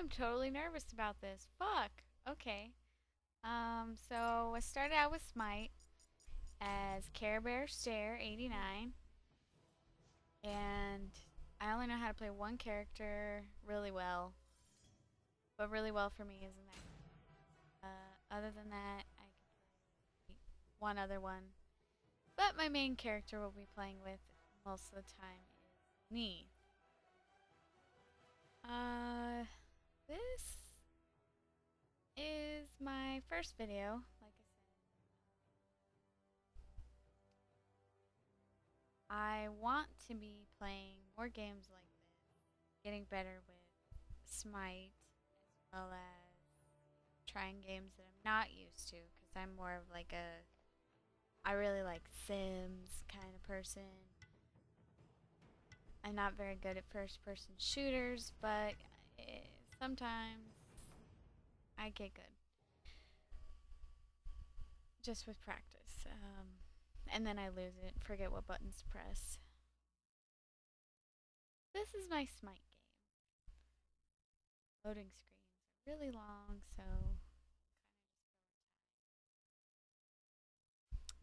I'm totally nervous about this. Fuck. Okay. So I started out with Smite as Care Bear Stare 89, and I only know how to play one character really well. But really well for me isn't that. Other than that, I can play one other one. But my main character we'll be playing with most of the time is Neith. This is my first video, like I said. I want to be playing more games like this, getting better with Smite, as well as trying games that I'm not used to, because I'm more of like I really like Sims kind of person. I'm not very good at first person shooters, but sometimes I get good. Just with practice. And then I lose it, forget what buttons to press. This is my Smite game. Loading screens are really long, so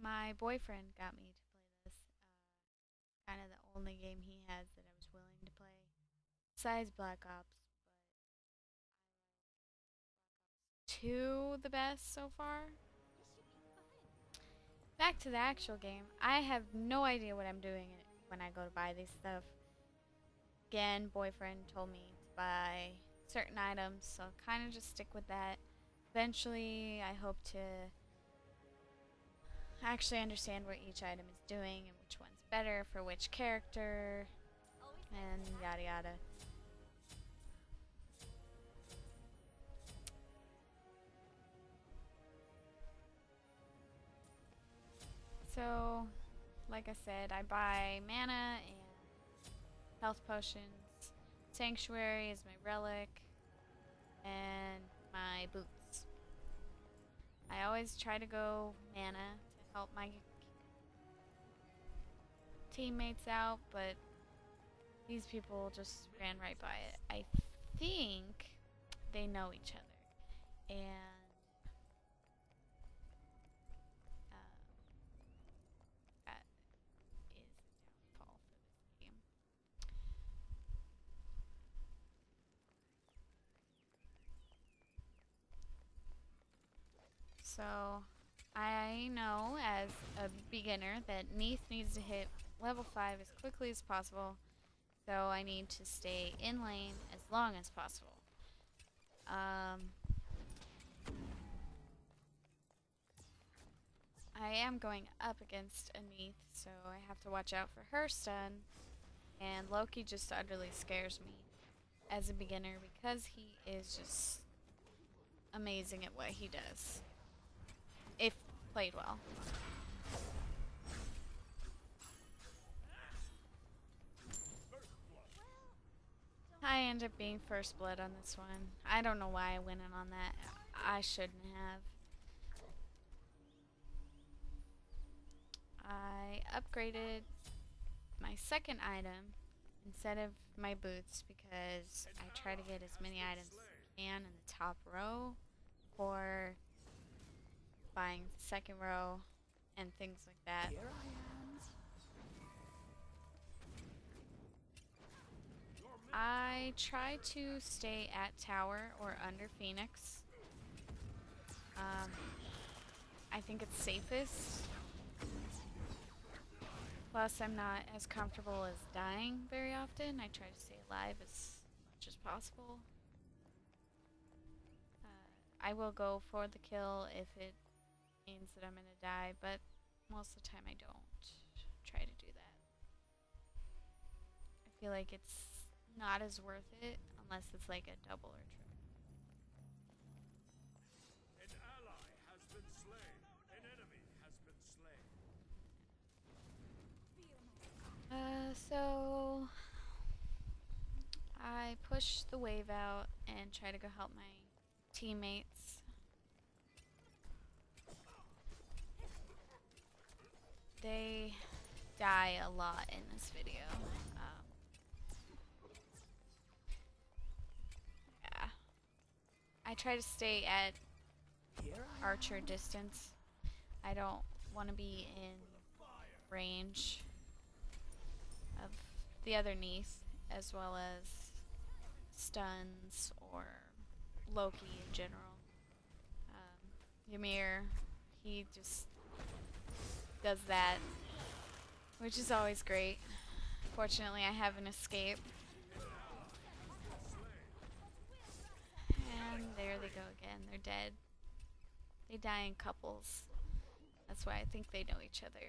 my boyfriend got me to play this. Kind of the only game he has that I was willing to play, besides Black Ops. But 2 the best so far. Back to the actual game. I have no idea what I'm doing when I go to buy these stuff. Again, boyfriend told me to buy certain items, so kind of just stick with that. Eventually, I hope to actually understand what each item is doing and which one's better for which character, and yada yada. So, like I said, I buy mana and health potions. Sanctuary is my relic, and my boots. I always try to go mana to help my teammates out, but these people just ran right by it. I think they know each other, and that is a downfall for this game. So I know as a beginner that Neith needs to hit level 5 as quickly as possible, so I need to stay in lane as long as possible. I am going up against a Neith, so I have to watch out for her stun, and Loki just utterly scares me as a beginner because he is just amazing at what he does, if played well. I end up being first blood on this one. I don't know why I went in on that. I shouldn't have. I upgraded my second item instead of my boots because I try to get as many items as I can in the top row or buying the second row and things like that. I try to stay at tower or under Phoenix. I think it's safest. Plus, I'm not as comfortable as dying very often. I try to stay alive as much as possible. I will go for the kill if it means that I'm gonna die, but most of the time I don't try to do that. I feel like it's not as worth it unless it's like a double or triple. An ally has been slain. An enemy has been slain. So I push the wave out and try to go help my teammates. They die a lot in this video. Yeah. I try to stay at archer distance. I don't want to be in range of the other Neith, as well as stuns or Loki in general. Ymir, he just does that, which is always great. Fortunately, I have an escape. And there they go again. They're dead. They die in couples. That's why I think they know each other.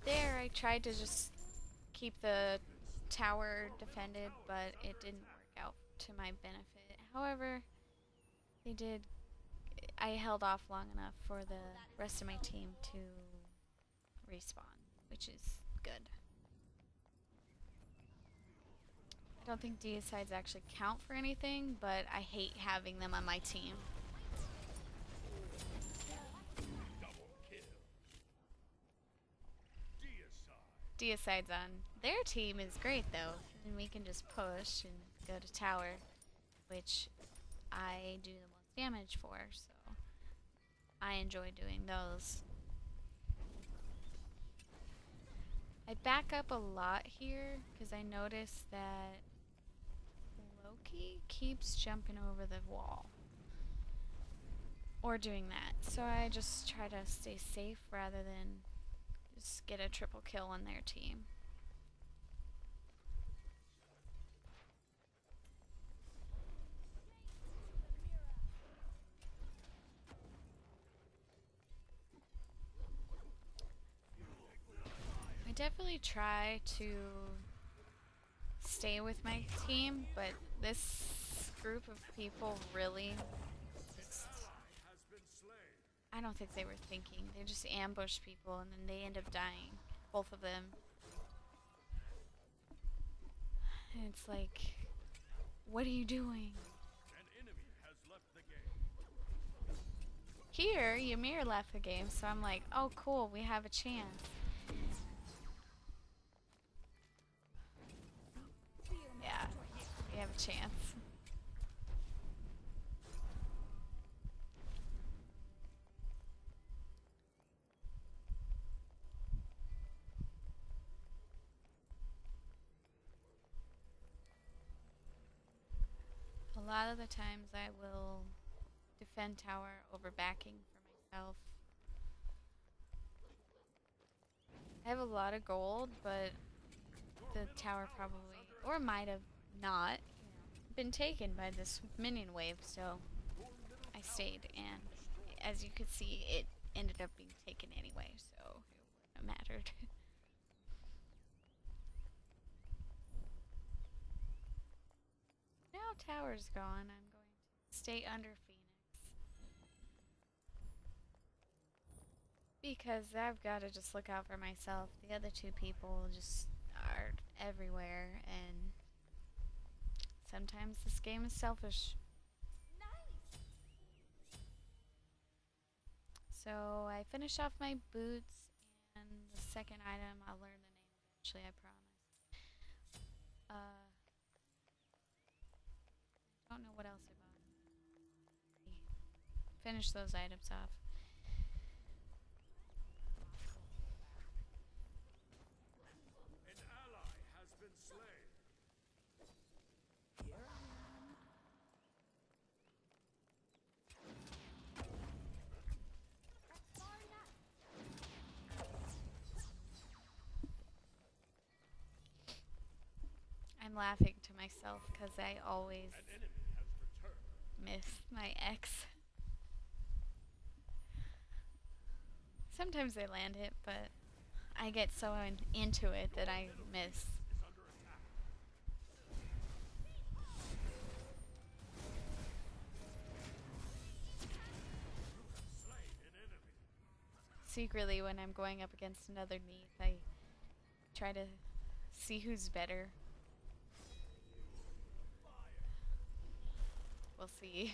There, I tried to just keep the tower defended, but it didn't work out to my benefit. However, they did. I held off long enough for the rest of my team to respawn, which is good. I don't think deicides actually count for anything, but I hate having them on my team. Deicides on their team is great though, and we can just push and go to tower, which I do the most damage for, so I enjoy doing those. I back up a lot here because I notice that Loki keeps jumping over the wall or doing that, so I just try to stay safe rather than just get a triple kill on their team. I definitely try to stay with my team, but this group of people really just, I don't think they were thinking. They just ambush people and then they end up dying. Both of them. And it's like, what are you doing? An enemy has left the game. Here, Ymir left the game, so I'm like, oh cool, we have a chance. Yeah, we have a chance. A lot of the times I will defend tower over backing for myself. I have a lot of gold, but the tower probably, or might have not, been taken by this minion wave, so I stayed, and as you could see, it ended up being taken anyway, so it wouldn't have mattered. Now tower's gone, I'm going to stay under Phoenix. Because I've got to just look out for myself. The other two people just are everywhere, and sometimes this game is selfish. So I finish off my boots, and the second item, I'll learn the name eventually, I promise. I don't know what else I bought. Finish those items off. An ally has been slain. I'm laughing to myself because I always An enemy has returned. miss my X. Sometimes I land it, but I get so into it that I miss. Is under attack. Slain an enemy. Secretly, when I'm going up against another Neith, I try to see who's better. We'll see.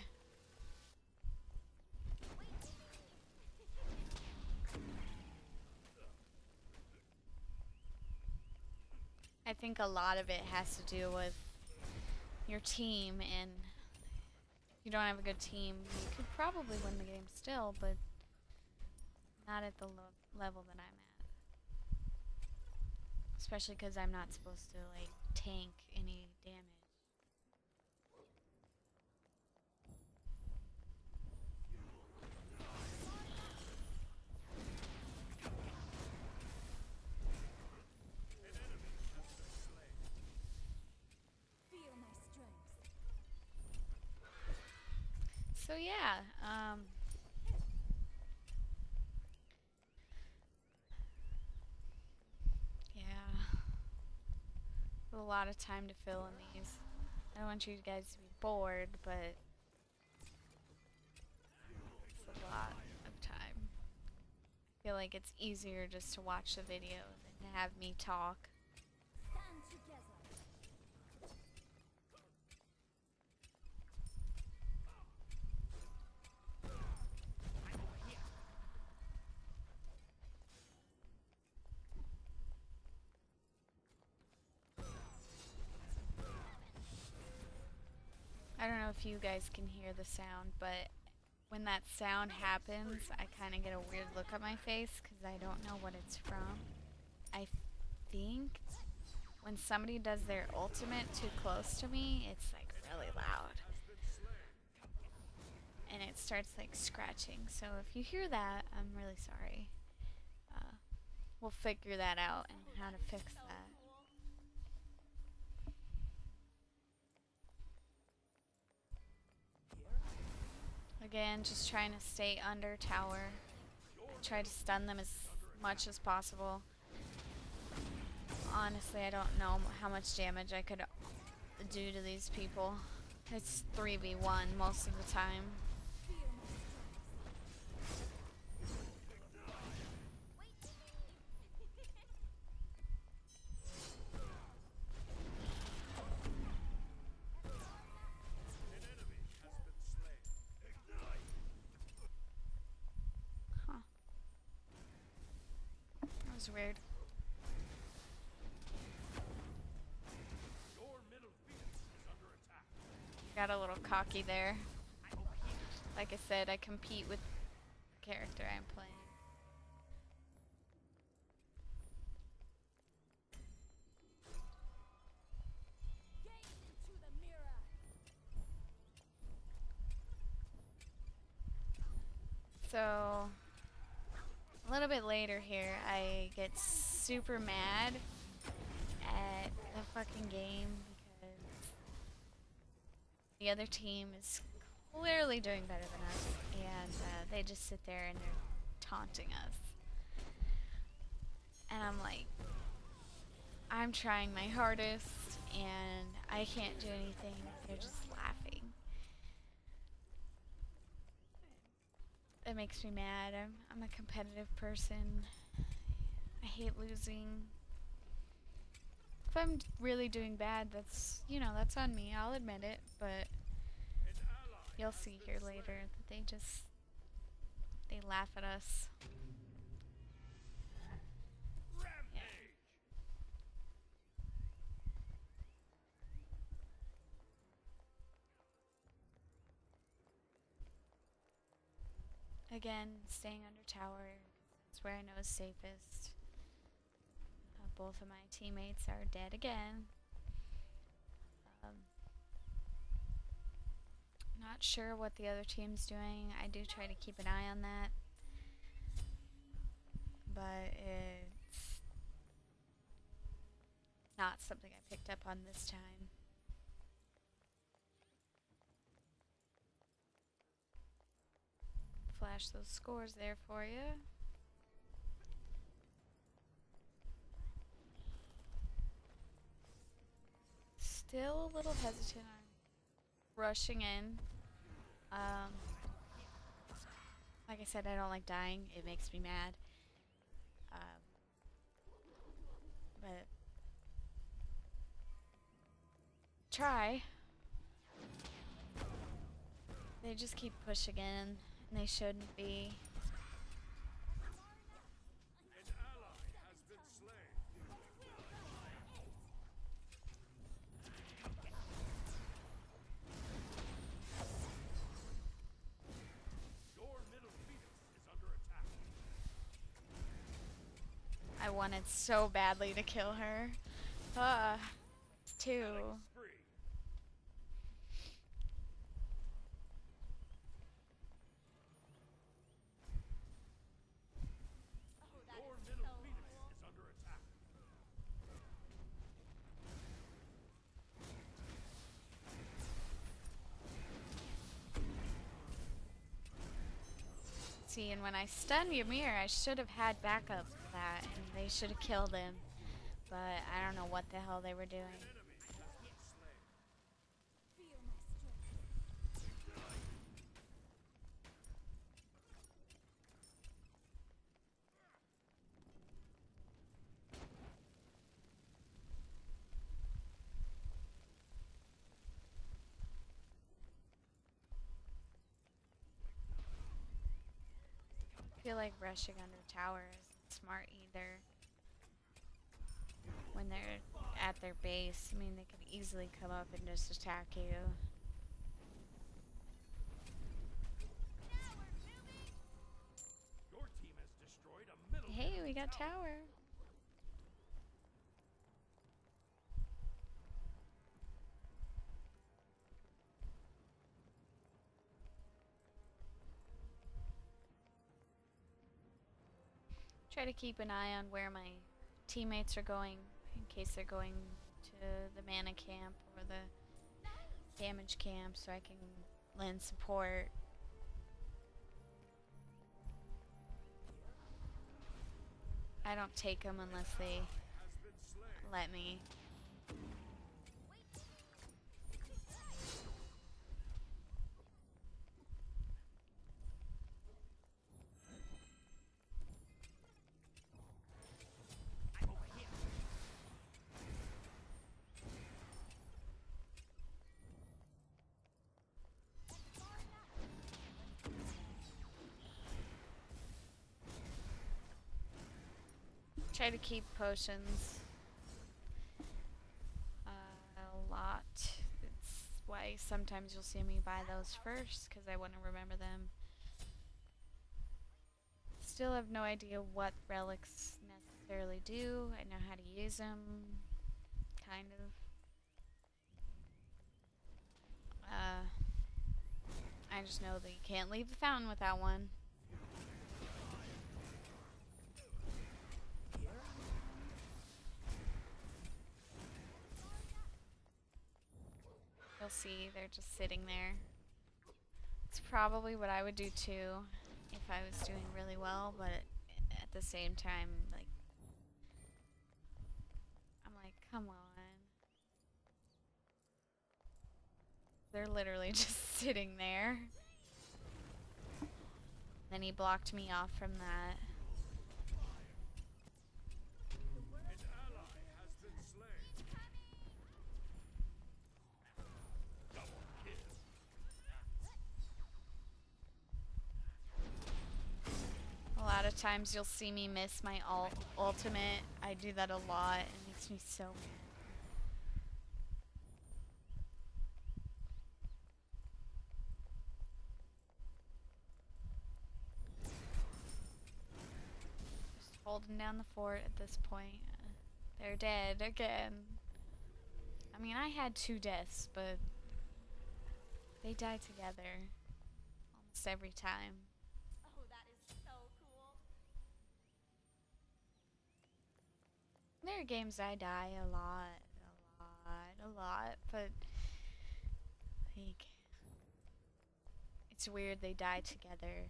think a lot of it has to do with your team, and if you don't have a good team, you could probably win the game still, but not at the level that I'm at. Especially because I'm not supposed to, like, tank any damage. So yeah, yeah, a lot of time to fill in these. I don't want you guys to be bored, but it's a lot of time. I feel like it's easier just to watch the video than to have me talk. I don't know if you guys can hear the sound, but when that sound happens, I kind of get a weird look on my face because I don't know what it's from. I think when somebody does their ultimate too close to me, it's like really loud. And it starts like scratching. So if you hear that, I'm really sorry. We'll figure that out and how to fix that. Again, just trying to stay under tower. Try to stun them as much as possible. Honestly, I don't know how much damage I could do to these people. It's 3v1 most of the time. Huh. That was weird. Got a little cocky there. Like I said, I compete with the character I'm playing. So, a little bit later here, I get super mad at the fucking game because the other team is clearly doing better than us, and they just sit there and they're taunting us. And I'm like, I'm trying my hardest, and I can't do anything. They're just laughing. It makes me mad. I'm a competitive person. I hate losing. If I'm really doing bad, that's, you know, that's on me. I'll admit it, but you'll see here later that they laugh at us. Yeah. Again, staying under tower, that's where I know is safest. Both of my teammates are dead again. Not sure what the other team's doing. I do try to keep an eye on that, but it's not something I picked up on this time. Flash those scores there for you. Still a little hesitant on rushing in. Like I said, I don't like dying. It makes me mad. But try. They just keep pushing in, and they shouldn't be. wanted so badly to kill her. Two. Spree. Your middle phoenix is under attack. See, and when I stunned Ymir, I should have had backup for that, and they should have killed him. But I don't know what the hell they were doing. Enemy has been slain. Feel my strength. I feel like rushing under tower isn't smart either. When they're at their base, I mean, they could easily come up and just attack you. Your team has destroyed a middle. Hey, we got tower. Try to keep an eye on where my teammates are going in case they're going to the mana camp or the damage camp so I can lend support. I don't take them unless they Has been slain. let me. Try to keep potions a lot. It's why sometimes you'll see me buy those first, because I want to remember them. Still have no idea what relics necessarily do. I know how to use them, kind of. I just know that you can't leave the fountain without one. You'll see, they're just sitting there. It's probably what I would do too if I was doing really well, but at the same time, like, I'm like, come on. They're literally just sitting there. Then he blocked me off from that. An ally has been slain. Double kill. A lot of times you'll see me miss my ultimate. I do that a lot. It makes me so mad. Just holding down the fort at this point. They're dead again. I mean, I had 2 deaths, but they die together almost every time. Oh, that is so cool. There are games I die a lot, but like, it's weird they die together.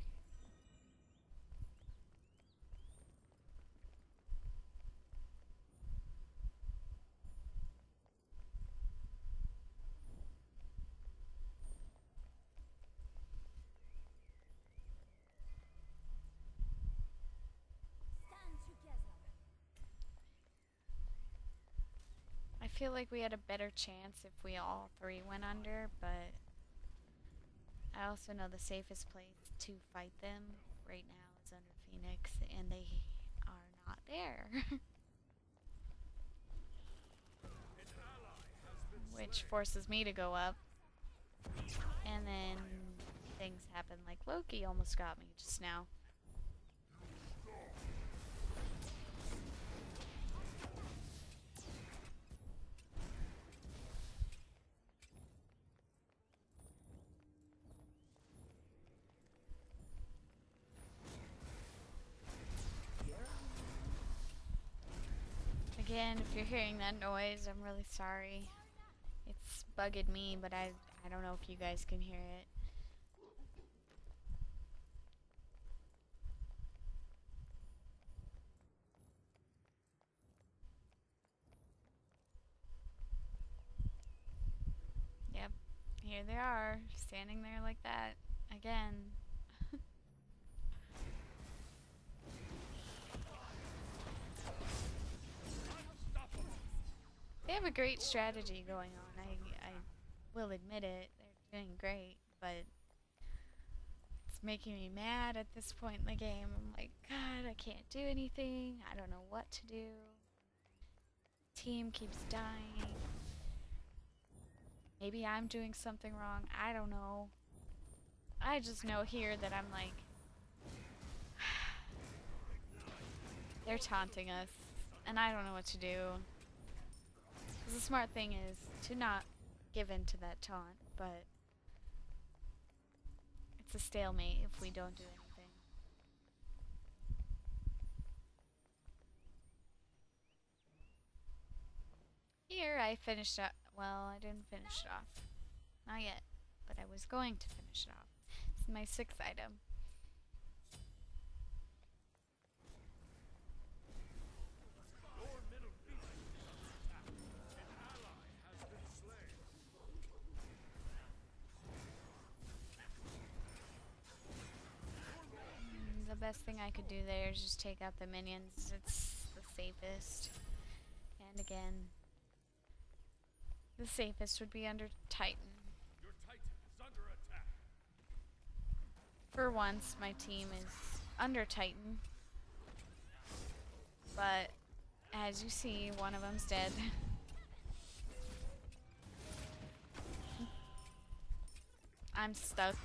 Stand together. I feel like we had a better chance if we all 3 went under, but I also know the safest place to fight them right now is under Phoenix, and they are not there. An ally has been Which slain. forces me to go up. And then things happen, like Loki almost got me just now. Again, if you're hearing that noise, I'm really sorry. It's bugged me, but I don't know if you guys can hear it. Yep, here they are, standing there like that again. They have a great strategy going on. I will admit it. They're doing great, but it's making me mad at this point in the game. I'm like, God, I can't do anything. I don't know what to do. Team keeps dying. Maybe I'm doing something wrong. I don't know. I just know here that I'm like, they're taunting us, and I don't know what to do. The smart thing is to not give in to that taunt, but it's a stalemate if we don't do anything. Here I finished up. Well, I didn't finish it off. Not yet, but I was going to finish it off. This is my 6th item. Your middle phoenix is under attack. An ally has been slain. The best thing I could do there is just take out the minions. It's the safest. And again, the safest would be under Titan. Your Titan is under attack. For once, my team is under Titan. But, as you see, one of them's dead. I'm stuck.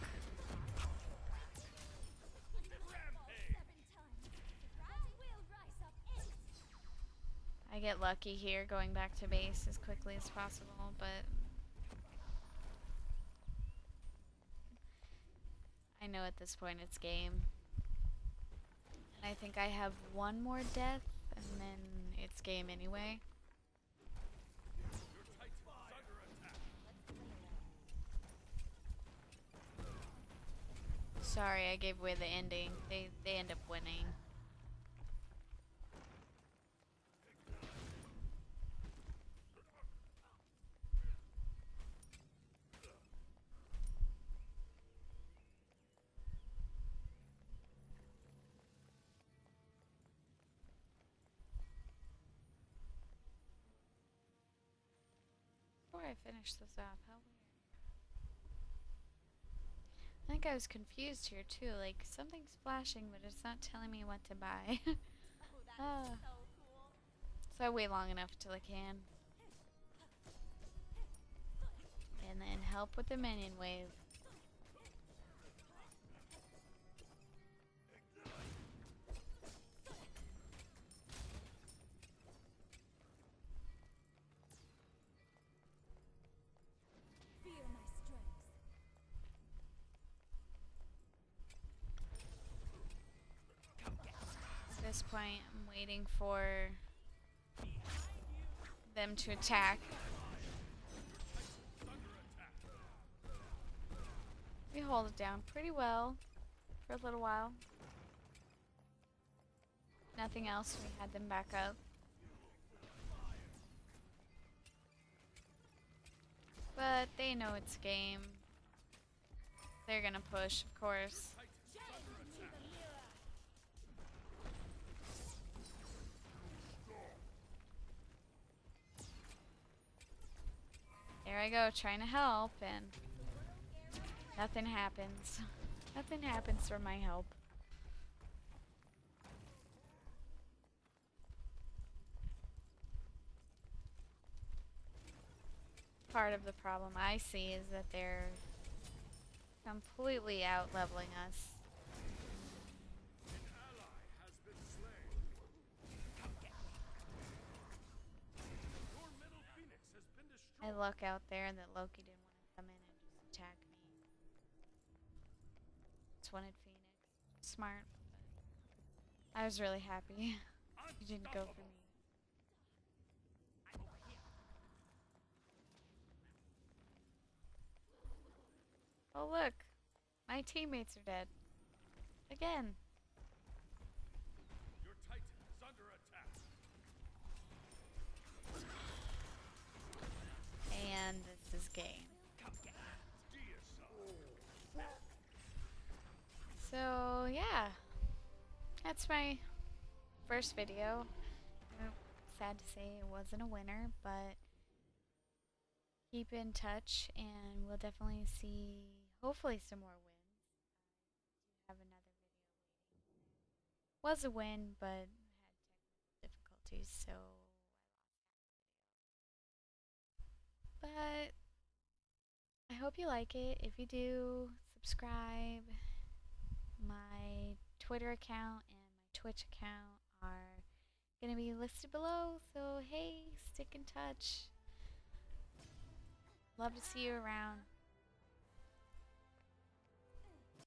I get lucky here going back to base as quickly as possible, but I know at this point it's game. And I think I have one more death and then it's game anyway. Your Titan is under attack. Sorry, I gave away the ending. They end up winning. Before I finish this off, how weird. I think I was confused here too, like something's flashing but it's not telling me what to buy. Oh, that is so cool. So I wait long enough till I can. And then help with the minion wave. Feel my strength. At this point, I'm waiting for them to attack. We hold it down pretty well for a little while. Nothing else, we had them back up. But they know it's game. They're gonna push, of course. There I go, trying to help, and nothing happens. Nothing happens for my help. Part of the problem I see is that they're completely out leveling us. An ally has been slain. Your middle phoenix has been I destroyed. luck out there that Loki didn't want to come in and just attack me. Just wanted Phoenix. Smart. But I was really happy. He didn't go for me. Oh look, my teammates are dead. Again. Your Titan is under attack. And this is game. Deicide. So yeah, that's my first video. Sad to say it wasn't a winner, but keep in touch and we'll definitely see hopefully some more wins. I do have another video waiting. Was a win, but had technical difficulties, so I lost that video. But I hope you like it. If you do, subscribe. My Twitter account and my Twitch account are going to be listed below, so hey, stick in touch. Love to see you around.